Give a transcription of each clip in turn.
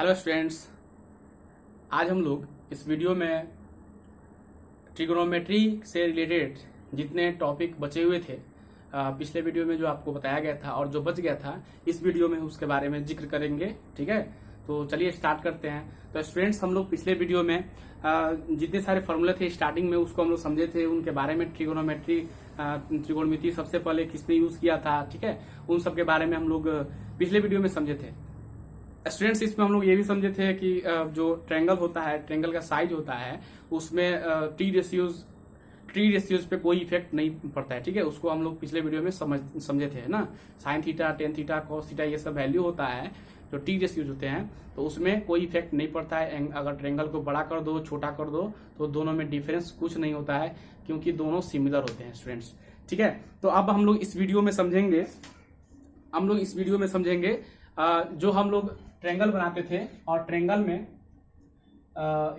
Hello students, आज हम लोग इस वीडियो में ट्रिगोनोमेट्री से रिलेटेड जितने टॉपिक बचे हुए थे पिछले वीडियो में जो आपको बताया गया था और जो बच गया था इस वीडियो में उसके बारे में जिक्र करेंगे। ठीक है, तो चलिए स्टार्ट करते हैं। तो स्टूडेंट्स, हम लोग पिछले वीडियो में जितने सारे फॉर्मूले थे स्टार्टिंग में उसको हम लोग समझे थे, उनके बारे में त्रिकोणमिति सबसे पहले किसने यूज किया था, ठीक है, उन सब के बारे में हम लोग पिछले वीडियो में समझे थे। स्टूडेंट्स, इसमें हम लोग ये भी समझे थे कि जो ट्रायंगल होता है, ट्रायंगल का साइज होता है, उसमें टी रेशियोज पे कोई इफेक्ट नहीं पड़ता है। ठीक है, उसको हम लोग पिछले वीडियो में समझे थे ना। Sine theta, tan theta, cos theta, ये सब वैल्यू होता है जो टी रेशियोज होते हैं, तो उसमें कोई इफेक्ट नहीं पड़ता है। अगर ट्रायंगल को बड़ा कर दो, छोटा कर दो, तो दोनों में डिफरेंस कुछ नहीं होता है, क्योंकि दोनों सिमिलर होते हैं स्टूडेंट्स। ठीक है, तो अब हम लोग इस वीडियो में समझेंगे जो हम लोग ट्रायंगल बनाते थे, और ट्रायंगल में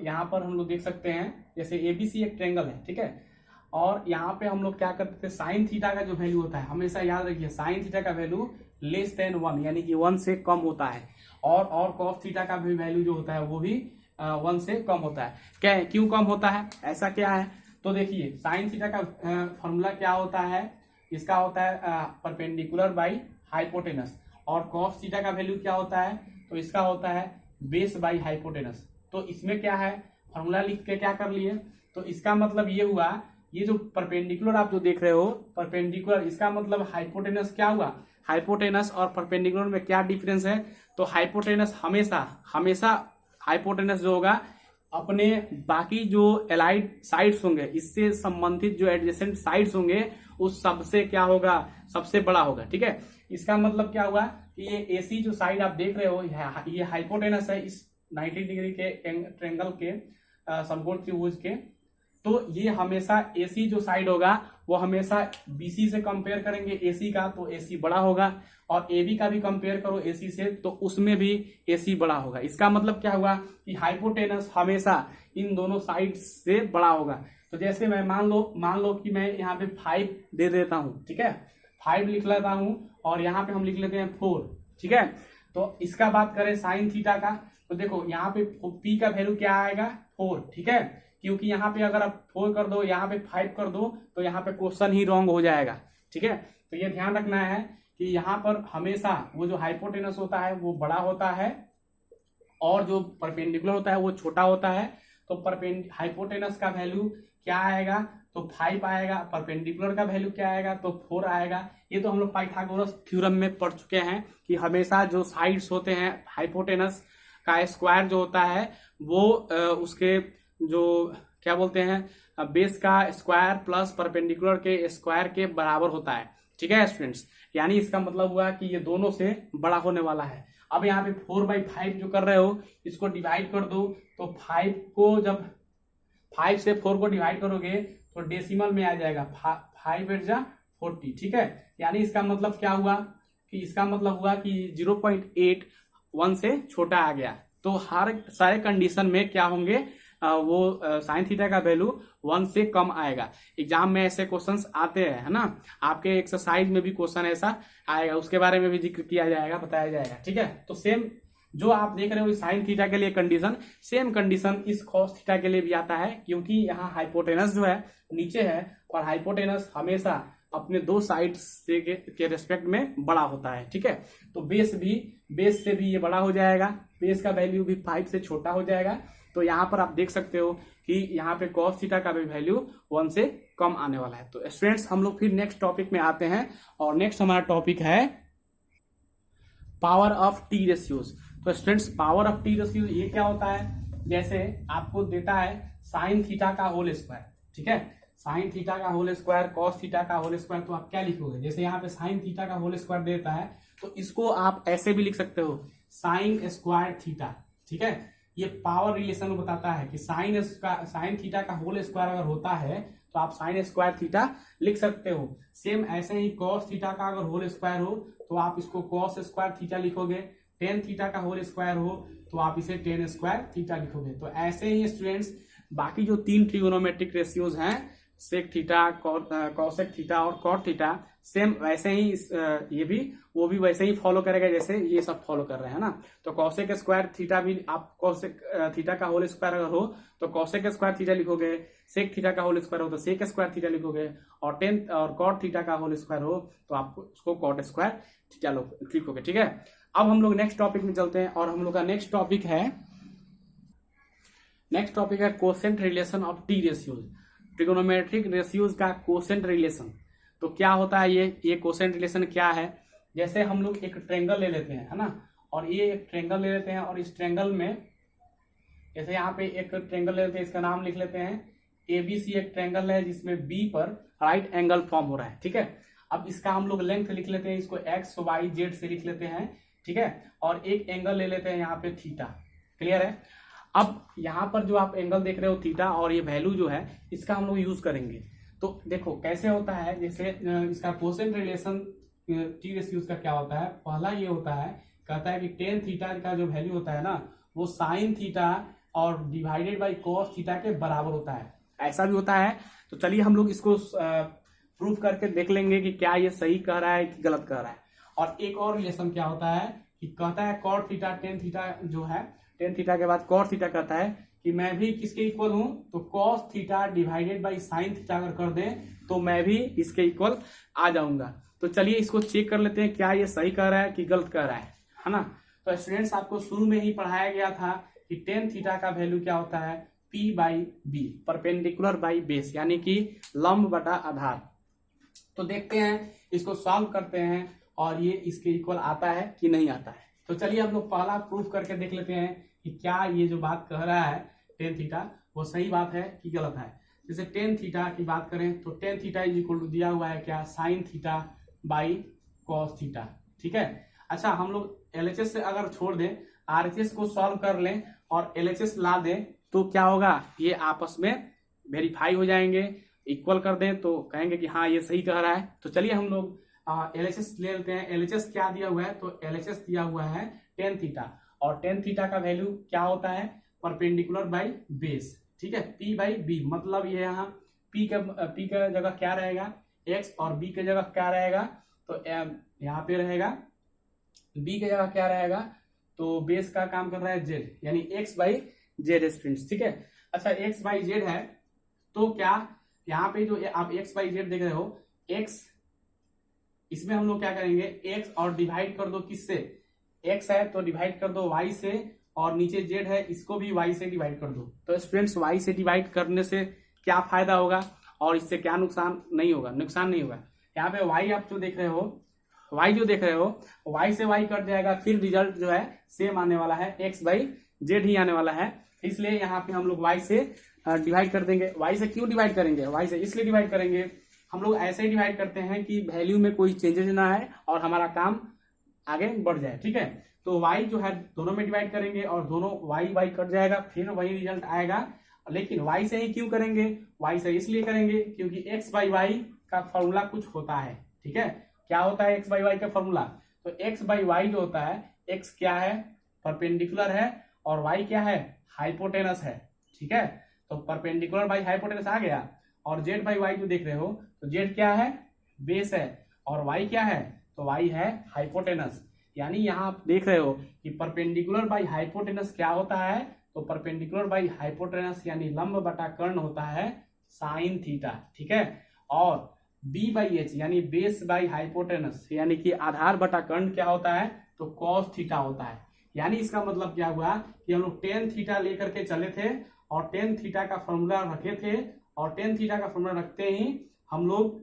यहाँ पर हम लोग देख सकते हैं जैसे एबीसी एक ट्रायंगल है। ठीक है, और यहाँ पे हम लोग क्या करते थे, साइन थीटा का जो वैल्यू होता है, हमेशा याद रखिए साइन थीटा का वैल्यू लेस देन 1 यानी कि 1 से कम होता है, और कॉस थीटा का भी वैल्यू जो होता है वो भी 1 से कम होता है। क्यों कम होता है, ऐसा क्या है? तो देखिए, साइन थीटा का फॉर्मूला क्या होता है, इसका होता है परपेंडिकुलर बाई हाइपोटेनस, और कॉस थीटा का वैल्यू क्या होता है, तो इसका होता है बेस बाई हाइपोटेनस। तो इसमें क्या है, फॉर्मूला लिख के क्या कर लिए, तो इसका मतलब ये हुआ, ये जो परपेंडिकुलर आप जो देख रहे हो, परपेंडिकुलर, इसका मतलब हाइपोटेनस क्या हुआ, हाइपोटेनस और परपेंडिकुलर में क्या डिफरेंस है, तो हाइपोटेनस हमेशा हाइपोटेनस जो होगा अपने बाकी जो एलाइड साइड्स होंगे, इससे संबंधित जो एडजेसेंट साइड्स होंगे, उस सबसे क्या होगा, सबसे बड़ा होगा। ठीक है, इसका मतलब क्या हुआ कि ये एसी जो साइड आप देख रहे हो, ये हाइपोटेनस है इस 90 डिग्री के ट्रायंगल के समकोण त्रिभुज के, तो ये हमेशा एसी जो साइड होगा वो हमेशा बीसी से कंपेयर करेंगे एसी का, तो एसी बड़ा होगा, और एबी का भी कंपेयर करो एसी से, तो उसमें भी एसी बड़ा होगा। इसका मतलब क्या हुआ कि हाइपोटेनस हमेशा इन दोनों साइड से बड़ा होगा। तो जैसे मैं मान लो कि मैं यहाँ पे 5 दे देता हूँ, ठीक है, 5 लिख लेता हूँ, और यहाँ पे हम लिख लेते हैं 4। ठीक है, तो इसका बात करें साइन थीटा का, तो देखो यहाँ पे पी का वैल्यू क्या आएगा, 4। ठीक है, क्योंकि यहाँ पे अगर आप 4 कर दो, यहाँ पे 5 कर दो, तो यहाँ पे क्वेश्चन ही रॉन्ग हो जाएगा। ठीक है, तो ये ध्यान रखना है कि यहाँ पर हमेशा वो जो हाइपोटेनस होता है वो बड़ा होता है, और जो परपेंडिकुलर होता है वो छोटा होता है। तो हाइपोटेनस का वैल्यू क्या आएगा, तो 5 आएगा, परपेंडिकुलर का वैल्यू क्या आएगा, तो 4 आएगा। ये तो हम लोग पाइथागोरस थ्योरम में पढ़ चुके हैं कि हमेशा जो साइड्स होते हैं, हाइपोटेनस का स्क्वायर जो होता है वो उसके जो क्या बोलते हैं बेस का स्क्वायर प्लस परपेंडिकुलर के स्क्वायर के बराबर होता है। ठीक है स्टूडेंट्स, यानी इसका मतलब हुआ कि ये दोनों से बड़ा होने वाला है। अब यहाँ पे 4/5 जो कर रहे हो, इसको डिवाइड कर दो, तो 5 को जब 5 से 4 को डिवाइड करोगे तो डेसिमल में आ जाएगा 5/8 ठीक है, यानी इसका मतलब क्या हुआ कि 0.8 1 से छोटा आ गया। तो हर सारे कंडीशन में क्या होंगे, वो साइन थीटा का वैल्यू 1 से कम आएगा। एग्जाम में ऐसे क्वेश्चंस आते हैं, है ना, आपके एक्सरसाइज में भी क्वेश्चन ऐसा आएगा, उसके बारे में भी जिक्र किया जाएगा, बताया जाएगा। ठीक है, तो सेम जो आप देख रहे हो साइन थीटा के लिए कंडीशन, सेम कंडीशन इस कॉस थीटा के लिए भी आता है, क्योंकि यहाँ हाइपोटेनस जो है नीचे है, और हाइपोटेनस हमेशा अपने दो साइड से के रेस्पेक्ट में बड़ा होता है। ठीक है, तो बेस से भी ये बड़ा हो जाएगा, बेस का वैल्यू भी 5 से छोटा हो जाएगा। तो यहाँ पर आप देख सकते हो कि यहाँ पे कॉस थीटा का भी वैल्यू 1 से कम आने वाला है। तो स्टूडेंट्स, हम लोग फिर नेक्स्ट टॉपिक में आते हैं, और नेक्स्ट हमारा टॉपिक है पावर ऑफ टी रेशियोज। तो students, power of T ratios ये क्या होता है, जैसे आपको देता है साइन थीटा का होल स्क्वायर, ठीक है, साइन थीटा का होल स्क्वायर, कॉस थीटा का होल स्क्वायर, तो आप क्या लिखोगे, जैसे यहाँ पे साइन थीटा का होल स्क्वायर देता है, तो इसको आप ऐसे भी लिख सकते हो, साइन स्क्वायर थीटा। ठीक है, ये पावर रिलेशन बताता है कि साइन थीटा का होल स्क्वायर अगर होता है तो आप साइन स्क्वायर थीटा लिख सकते हो। सेम ऐसे ही कॉस थीटा का अगर होल स्क्वायर हो तो आप इसको कॉस स्क्वायर थीटा लिखोगे, टेन थीटा का होल स्क्वायर हो तो आप इसे टेन स्क्वायर थीटा लिखोगे। तो ऐसे ही स्टूडेंट्स बाकी जो 3 ट्रिगोनोमेट्रिक रेशियोज हैं, सेक थीटा, कॉसेक थीटा और कॉट थीटा, सेम वैसे ही ये भी वो भी वैसे ही फॉलो करेगा जैसे ये सब फॉलो कर रहे हैं ना। तो कॉसेक स्क्वायर थीटा भी आप कॉसेक थीटा का होल स्क्वायर अगर हो तो कॉसेक स्क्वायर थीटा लिखोगे, सेक थीटा का होल स्क्वायर हो तो सेक स्क्वायर थीटा लिखोगे, और टेन और कॉट थीटा का होल स्क्वायर हो तो आप उसको कॉट स्क्वायर थीटा लिखोगे। ठीक है, अब हम लोग नेक्स्ट टॉपिक में चलते हैं और हम लोग का नेक्स्ट टॉपिक है quotient relation of T ratios, trigonometric ratios का कोसेंट रिलेशन। तो क्या होता है ये कोसेंट रिलेशन क्या है? जैसे हम लोग एक ट्रेंगल ले लेते हैं, है ना, और ये एक ट्रेंगल ले लेते हैं और इस ट्रेंगल में जैसे यहाँ पे एक ट्रेंगल ले लेते हैं, इसका नाम लिख लेते हैं एबीसी। एक ट्रेंगल है जिसमें बी पर राइट एंगल फॉर्म हो रहा है। ठीक है, अब इसका हम लोग लेंथ लिख लेते हैं, इसको एक्स वाई जेड से लिख लेते हैं। ठीक है, और एक एंगल ले लेते हैं यहाँ पे थीटा। क्लियर है? अब यहाँ पर जो आप एंगल देख रहे हो थीटा और ये वैल्यू जो है इसका हम लोग यूज करेंगे। तो देखो कैसे होता है, जैसे इसका कोसेंट रिलेशन टी रेशियोज का क्या होता है। पहला ये होता है, कहता है कि टेन थीटा का जो वैल्यू होता है ना वो साइन थीटा और डिवाइडेड बाई कॉस थीटा के बराबर होता है, ऐसा भी होता है। तो चलिए हम लोग इसको प्रूफ करके देख लेंगे कि क्या ये सही कह रहा है कि गलत कह रहा है। और एक और रिलेशन क्या होता है कि कहता है कॉट थीटा टेन थीटा जो है, टेन थीटा के बाद कॉट थीटा कहता है कि मैं भी किसके इक्वल हूं, तो cos theta divided by sine theta अगर कर दे तो मैं भी इसके इक्वल आ जाऊंगा। तो चलिए इसको चेक कर लेते हैं क्या ये सही कह रहा है कि गलत कह रहा है ना। तो स्टूडेंट्स आपको शुरू में ही पढ़ाया गया था कि टेन थीटा का वैल्यू क्या होता है, P by B, perpendicular by base, यानी कि लंब बटा आधार। तो देखते हैं इसको सॉल्व करते हैं और ये इसके इक्वल आता है कि नहीं आता है। तो चलिए हम लोग पहला प्रूफ करके देख लेते हैं कि क्या ये जो बात कह रहा है टेन थीटा वो सही बात है कि गलत है। जैसे टेन थीटा की बात करें तो tan theta is equal to दिया हुआ है क्या, sine theta by cos theta. ठीक है, अच्छा हम लोग एलएचएस से अगर छोड़ दें, आरएचएस को सॉल्व कर लें और एलएचएस ला दें तो क्या होगा, ये आपस में वेरीफाई हो जाएंगे। इक्वल कर दें तो कहेंगे कि हाँ ये सही कह रहा है। तो चलिए हम लोग एलएचएस ले लेते हैं। एलएचएस क्या दिया हुआ है, तो एलएचएस दिया हुआ है टेन थीटा, और टेन थीटा का वैल्यू क्या होता है, परपेंडिकुलर बाई बेस। ठीक है, पी बाई बी, मतलब ये यहाँ पी का जगह क्या रहेगा, एक्स, और बी के जगह क्या रहेगा, तो यहाँ पे रहेगा बी के जगह क्या रहेगा, तो बेस का काम कर रहा है जेड, यानी एक्स बाई जेड स्टूडेंट्स। ठीक है, अच्छा एक्स बाई जेड है तो क्या यहाँ पे जो आप एक्स बाई जेड देख रहे हो, एक्स, इसमें हम लोग क्या करेंगे, एक्स और डिवाइड कर दो किससे, एक्स है तो डिवाइड कर दो वाई से, और नीचे जेड है इसको भी वाई से डिवाइड कर दो। तो स्टूडेंट्स वाई से डिवाइड करने से क्या फायदा होगा और इससे क्या नुकसान नहीं होगा, नुकसान नहीं होगा। यहाँ पे वाई आप जो देख रहे हो, वाई जो देख रहे हो, वाई से वाई कट जाएगा, फिर रिजल्ट जो है सेम आने वाला है, एक्स बाई जेड ही आने वाला है। इसलिए यहाँ पे हम लोग वाई से डिवाइड कर देंगे। वाई से क्यों डिवाइड करेंगे, वाई से इसलिए डिवाइड करेंगे, हम लोग ऐसे ही डिवाइड करते हैं कि वैल्यू में कोई चेंजेस ना आए और हमारा काम आगे बढ़ जाए। ठीक है, तो y जो है दोनों में डिवाइड करेंगे और दोनों y कट जाएगा, फिर वही रिजल्ट आएगा। लेकिन y से ही क्यों करेंगे, y से इसलिए करेंगे क्योंकि x बाई वाई का फॉर्मूला कुछ होता है। ठीक है, क्या होता है x बाई वाई का फॉर्मूला, तो x बाई वाई जो होता है, x क्या है, परपेंडिकुलर है, और y क्या है, हाइपोटेनस है। ठीक है, तो परपेंडिकुलर बाई हाइपोटेनस आ गया, और z बाई वाई जो देख रहे हो, तो z क्या है, बेस है, और y क्या है, तो y है हाइपोटेनस। यानी यहाँ आप देख रहे हो कि परपेंडिकुलर बाई हाइपोटेनस क्या होता है, तो परपेंडिकुलर बाई हाइपोटेनस यानी लंब बटा कर्ण होता है साइन थीटा। ठीक है, और b बाई एच यानी बेस बाई हाइपोटेनस यानी कि आधार बटा कर्ण क्या होता है, तो कॉस थीटा होता है। यानी इसका मतलब क्या हुआ कि हम लोग टेन थीटा लेकर के चले थे और टेन थीटा का फॉर्मूला रखे थे, और टेन थीटा का फॉर्मूला रखते ही हम लोग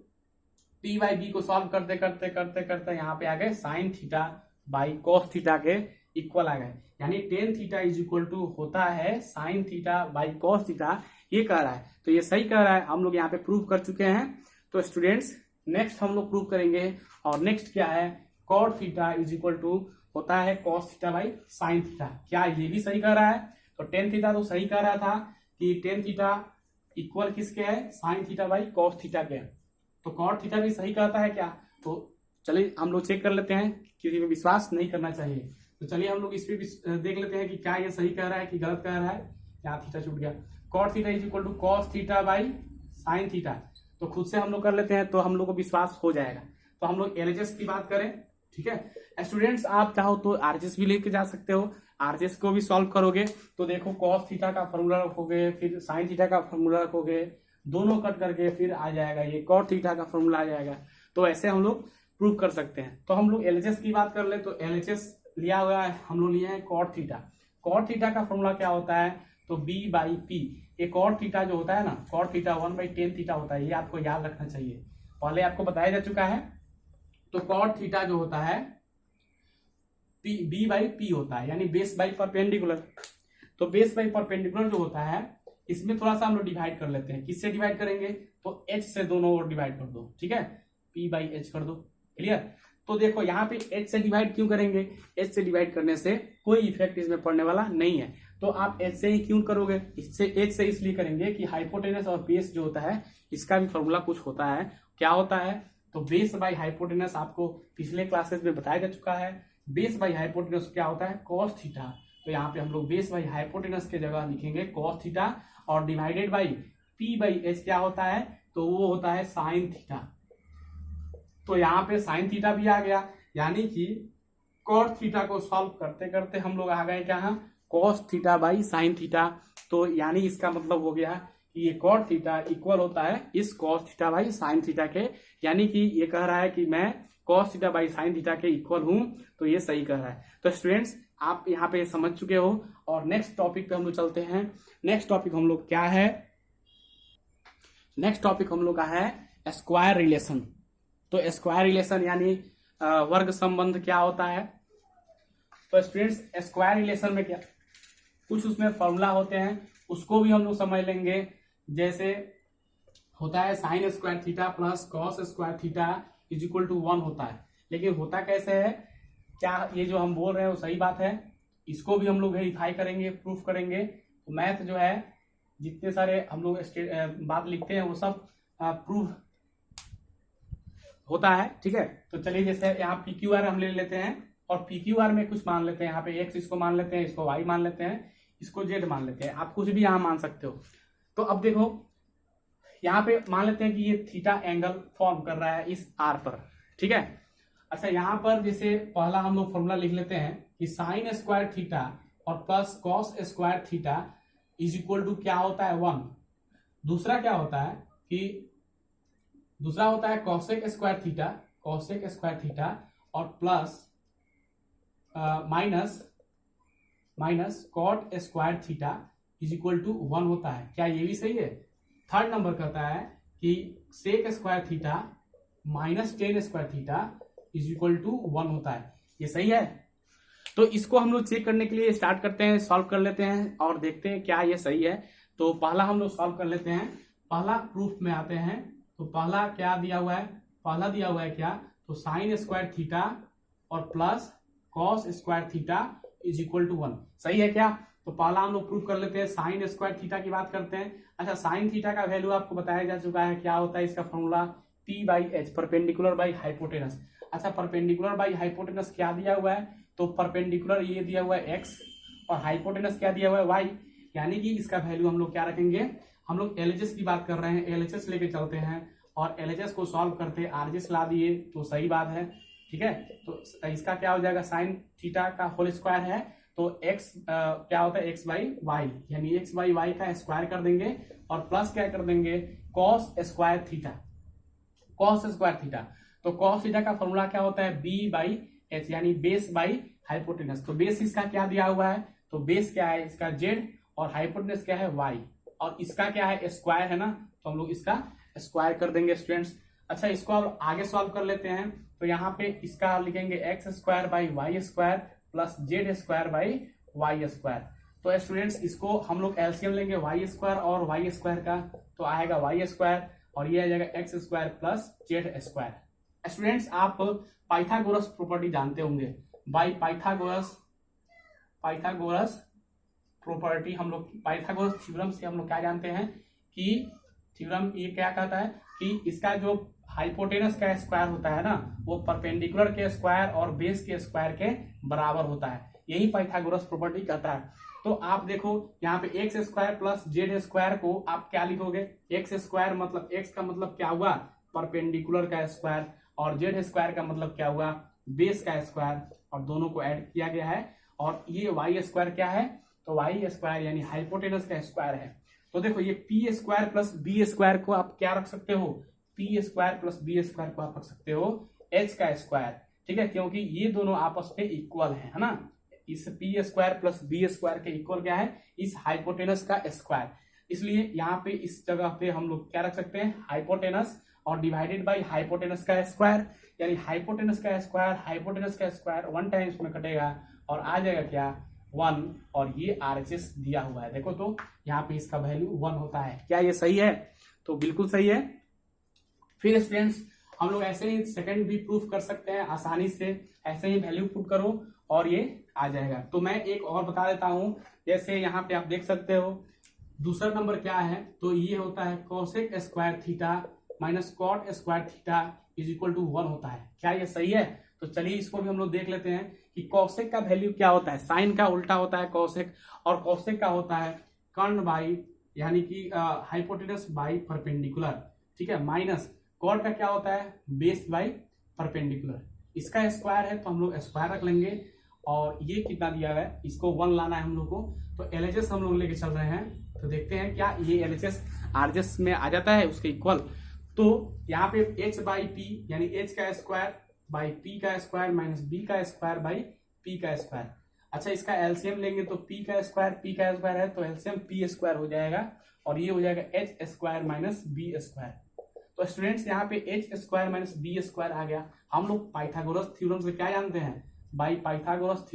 पी बाई बी को सॉल्व करते करते करते करते यहाँ पे आ गए sine theta by cos theta के इक्वल आ गए। यानी tan theta is equal to होता है sine theta by cos theta, ये कह रहा है। तो ये सही कह रहा है, हम लोग यहाँ पे प्रूव कर चुके हैं। तो स्टूडेंट्स नेक्स्ट हम लोग प्रूव करेंगे, और नेक्स्ट क्या है, cot theta is equal to होता है cos theta by sine theta. क्या ये भी सही कह रहा है, तो टेन थीटा तो सही कह रहा था कि टेन थीटा इक्वल किसके है, sine theta by cos theta के, तो कॉट थीटा भी सही कहता है क्या। तो चलिए हम लोग चेक कर लेते हैं, किसी पे विश्वास नहीं करना चाहिए। तो चलिए हम लोग इस पे भी देख लेते हैं कि क्या ये सही कह रहा है कि गलत कह रहा है। यहाँ थीटा छूट गया, cot theta is equal to cos theta by sine theta, तो खुद से हम लोग कर लेते हैं तो हम लोग को विश्वास हो जाएगा। तो हम लोग एलएचएस की बात करें, ठीक है स्टूडेंट्स, आप चाहो तो आरएचएस भी लेके जा सकते हो। आरएचएस को भी सॉल्व करोगे तो देखो कॉस थीटा का फॉर्मूला रखोगे, फिर साइन थीटा का फॉर्मूला रखोगे, दोनों कट करके फिर आ जाएगा ये कॉट थीटा का फॉर्मूला आ जाएगा। तो ऐसे हम लोग प्रूव कर सकते हैं। तो हम लोग एलएचएस की बात कर ले तो एलएचएस लिया हुआ है, हम लोग लिए हैं कॉट थीटा। कॉट थीटा का फॉर्मूला क्या होता है, तो बी बाई पी। ये कॉट थीटा जो होता है ना, कॉट थीटा 1/10 थीटा होता है, ये आपको याद रखना चाहिए, पहले आपको बताया जा चुका है। तो कॉट थीटा जो होता है बी बाई पी होता है, यानी बेस बाई परपेंडिकुलर। तो बेस बाई परपेंडिकुलर जो होता है इसमें थोड़ा सा हम लोग डिवाइड कर लेते हैं। किससे डिवाइड करेंगे, तो एच से दोनों ओर डिवाइड कर दो, ठीक है, पी बाई एच कर दो, क्लियर। तो देखो यहाँ पे एच से डिवाइड क्यों करेंगे, एच से डिवाइड करने से कोई इफेक्ट इसमें पड़ने वाला नहीं है। तो आप एच से ही क्यों करोगे, इससे एच से इसलिए करेंगे कि हाइपोटेनस और बेस जो होता है इसका भी फॉर्मूला कुछ होता है। क्या होता है, तो बेस बाई हाइपोटेनस आपको पिछले क्लासेस में बताया जा चुका है। बेस बाई हाइपोटेनस क्या होता है, कॉस थीटा। तो यहाँ पे हम लोग बेस बाई हाइपोटेनस के जगह लिखेंगे कॉस थीटा, और divided by P by H क्या होता है, तो वो होता है साइन थीटा। तो यहाँ पे साइन थीटा भी आ गया, यानी कि कॉस थीटा को सॉल्व करते करते हम लोग आ गए क्या, cos theta by sine theta. तो यानी इसका मतलब हो गया कि ये कॉट थीटा इक्वल होता है इस cos theta by sine theta के, यानी कि ये कह रहा है कि मैं cos theta by sine theta के इक्वल हूं, तो ये सही कह रहा है। तो स्टूडेंट्स आप यहाँ पे समझ चुके हो, और नेक्स्ट टॉपिक पे हम लोग चलते हैं। नेक्स्ट टॉपिक हम लोग क्या है, नेक्स्ट टॉपिक हम लोग का है स्क्वायर रिलेशन। तो स्क्वायर रिलेशन यानी वर्ग संबंध क्या होता है। तो स्टूडेंट्स स्क्वायर रिलेशन में क्या कुछ उसमें फॉर्मूला होते हैं, उसको भी हम लोग समझ लेंगे। जैसे होता है sine square theta plus cos square theta is equal to 1 होता है। लेकिन होता कैसे है, क्या ये जो हम बोल रहे हैं वो सही बात है, इसको भी हम लोग वेरीफाई करेंगे, प्रूफ करेंगे। तो मैथ जो है जितने सारे हम लोग बात लिखते हैं वो सब प्रूफ होता है, ठीक है। तो चलिए जैसे यहाँ पी क्यू आर हम ले लेते हैं, और पी क्यू आर में कुछ मान लेते हैं, यहाँ पे एक्स इसको मान लेते हैं, इसको वाई मान लेते हैं, इसको जेड मान लेते हैं, आप कुछ भी यहाँ मान सकते हो। तो अब देखो यहाँ पे मान लेते हैं कि ये थीटा एंगल फॉर्म कर रहा है इस आर पर, ठीक है। अच्छा यहाँ पर जैसे पहला हम लोग फॉर्मूला लिख लेते हैं कि साइन स्क्वायर थीटा और plus cos square theta is equal to क्या होता है 1। दूसरा क्या होता है कि दूसरा होता है कॉसेक स्क्वायर थीटा और plus minus cot square theta is equal to 1 होता है। क्या ये भी सही है। थर्ड नंबर कहता है कि sec square theta minus tan square theta is equal to 1 होता है। ये सही है। तो इसको हम लोग चेक करने के लिए स्टार्ट करते हैं, सॉल्व कर लेते हैं और देखते हैं क्या ये सही है। तो पहला हम लोग सॉल्व कर लेते हैं, पहला प्रूफ में आते हैं। तो पहला क्या दिया हुआ है, पहला दिया हुआ है क्या, तो साइन स्क्वायर थीटा और plus cos square theta is equal to 1। सही है क्या। तो पहला हम लोग प्रूफ कर लेते हैं, साइन स्क्वायर थीटा की बात करते हैं। अच्छा साइन थीटा का वैल्यू आपको बताया जा चुका है, क्या होता है इसका formula P by H, perpendicular by hypotenuse. अच्छा परपेंडिकुलर बाई हाइपोटेनस क्या दिया हुआ है, तो परपेंडिकुलर ये दिया हुआ है एक्स और हाइपोटेनस क्या दिया हुआ है वाई, यानी कि इसका वैल्यू हम लोग क्या रखेंगे, हम लोग एलएचएस की बात कर रहे हैं, एलएचएस लेके चलते हैं और एलएचएस को सॉल्व करते आरएचएस ला दिए तो सही बात है, ठीक है। तो इसका क्या हो जाएगा, साइन थीटा का होल स्क्वायर है तो एक्स क्या होता है एक्स बाई वाई, यानी एक्स बाई वाई का स्क्वायर कर देंगे और प्लस क्या कर देंगे cos square theta, cos square theta. तो कॉस थीटा का फॉर्मूला क्या होता है बी बाई एच, यानी बेस बाई हाइपोटेनस। तो बेस इसका क्या दिया हुआ है, तो बेस क्या है इसका जेड और हाइपोटेनस क्या है वाई, और इसका क्या है स्क्वायर है ना, तो हम लोग इसका स्क्वायर कर देंगे स्टूडेंट्स। अच्छा इसको अब आगे सॉल्व कर लेते हैं। तो यहाँ पे इसका लिखेंगे x square by y square plus z square by y square. तो स्टूडेंट्स इसको हम लोग एलसीएम लेंगे वाई स्क्वायर और वाई स्क्वायर का, तो आएगा वाई स्क्वायर और ये आ जाएगा x square plus z square. Students आप पाइथागोरस प्रॉपर्टी जानते होंगे, बाई पाइथागोरस प्रॉपर्टी हम लोग पाइथागोरस थ्योरम से हम लोग क्या जानते हैं कि थ्योरम ये क्या कहता है कि इसका जो हाइपोटेनस का स्क्वायर होता है ना वो परपेंडिकुलर के स्क्वायर और बेस के स्क्वायर के बराबर होता है, यही पाइथागोरस प्रॉपर्टी कहता है। तो आप देखो यहाँ पे x square plus z square को आप क्या लिखोगे, एक्स स्क्वायर मतलब एक्स का मतलब क्या हुआ परपेंडिकुलर का स्क्वायर और जेड स्क्वायर का मतलब क्या हुआ, बेस का स्क्वायर, और दोनों को ऐड किया गया है। और ये वाई स्क्वायर क्या है, तो वाई स्क्वायर यानी हाइपोटेनस का स्क्वायर है। तो देखो ये P square plus B square को आप क्या रख सकते हो, P square plus B square को आप रख सकते हो एच का स्क्वायर, ठीक है, क्योंकि ये दोनों आपस में इक्वल है ना। इस P square plus B square के इक्वल क्या है, इस हाइपोटेनस का स्क्वायर। इसलिए यहाँ पे इस जगह पे हम लोग क्या रख सकते हैं, हाइपोटेनस और डिवाइडेड बाई हाइपोटेनस का स्क्वायर, यानी हाइपोटेनस का स्क्वायर 1 टाइम्स में कटेगा और आ जाएगा क्या 1, और ये RHS दिया हुआ है। देखो तो यहाँ पे इसका वैल्यू 1 होता है। क्या ये सही है, तो बिल्कुल सही है। फिर स्टूडेंट्स हम लोग ऐसे ही सेकंड भी प्रूफ कर सकते हैं आसानी से, ऐसे ही वैल्यू पुट करो और ये आ जाएगा। तो मैं एक और बता देता हूं, जैसे यहाँ पे आप देख सकते हो दूसरा नंबर क्या है, तो ये होता है cosec square theta minus cot square theta is equal to 1 होता है। क्या ये सही है, तो चलिए इसको भी हम लोग देख लेते हैं कि कॉसेक का वैल्यू क्या होता है। साइन का उल्टा होता है कॉसेक, और कॉसेक का होता है कर्ण बाई यानी कि हाइपोटेनस बाई परपेंडिकुलर, ठीक है, माइनस कॉट का क्या होता है बेस बाई परपेंडिकुलर। इसका स्क्वायर है तो हम लोग स्क्वायर रख लेंगे, और ये कितना दिया हुआ है, इसको 1 लाना है हम लोग को। तो LHS हम लोग लेके चल रहे हैं, तो देखते हैं क्या ये LHS RHS में आ जाता है उसके इक्वल। तो यहाँ पे h बाई पी यानी h का स्क्वायर बाई p का स्क्वायर माइनस b का स्क्वायर बाई p का स्क्वायर। अच्छा इसका एलसीएम लेंगे तो p का स्क्वायर है तो एलसीएम p स्क्वायर हो जाएगा, और ये हो जाएगा h square minus b square. तो स्टूडेंट्स यहाँ पे h square minus b square आ गया। हम लोग पाइथागोरस थ्योरम से क्या जानते हैं, बाई पाइथागोरस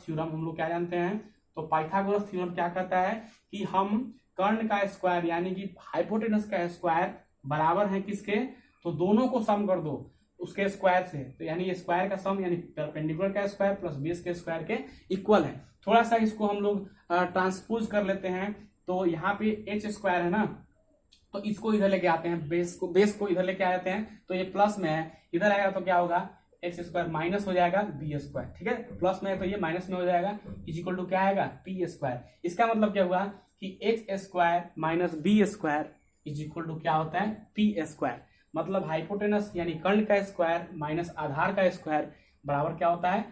थ्योरम हम लोग क्या जानते हैं, तो पाइथागोरस थ्योरम क्या कहता है कि हम कर्ण का स्क्वायर यानी कि हाइपोटेनस का स्क्वायर बराबर है किसके, तो दोनों को सम कर दो उसके स्क्वायर से, तो यानी स्क्वायर का सम यानी परपेंडिकुलर का स्क्वायर प्लस बेस के स्क्वायर के इक्वल है। थोड़ा सा इसको हम लोग ट्रांसपोज कर लेते हैं, तो यहाँ पे h स्क्वायर है ना, तो इसको इधर लेके आते हैं, बेस को इधर लेके आते हैं, तो ये प्लस में है, इधर आएगा तो क्या होगा x स्क्वायर माइनस हो जाएगा बी स्क्वायर, ठीक है, प्लस में है तो ये माइनस में हो जाएगा, इज इक्वल टू क्या आएगा पी स्क्वायर। इसका मतलब क्या हुआ कि h square minus B square is equal to क्या होता है पी स्क्वायर। मतलब हाइपोटेनस यानी कर्ण का स्क्वायर माइनस आधार का स्क्वायर बराबर क्या होता है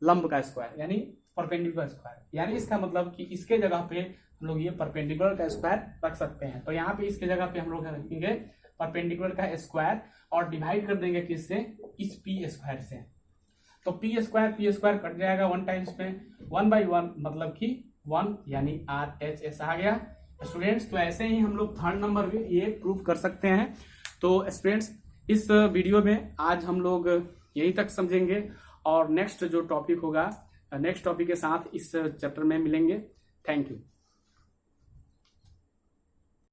लंब का स्क्वायर यानी परपेंडिकुलर स्क्वायर। यानी इसका मतलब कि इसके जगह पे हम लोग ये परपेंडिकुलर का स्क्वायर रख सकते हैं। तो यहाँ पे इसके जगह पे हम लोग रखेंगे परपेंडिकुलर का स्क्वायर और डिवाइड कर देंगे किससे, इस पी स्क्वायर से। तो पी स्क्वायर कट जाएगा 1 टाइम्स में, 1/1 मतलब कि 1 यानी RHS आ गया। स्टूडेंट्स तो ऐसे ही हम लोग थर्ड नंबर भी ये प्रूव कर सकते हैं। तो स्टूडेंट्स इस वीडियो में आज हम लोग यहीं तक समझेंगे, और नेक्स्ट जो टॉपिक होगा नेक्स्ट टॉपिक के साथ इस चैप्टर में मिलेंगे। Thank you.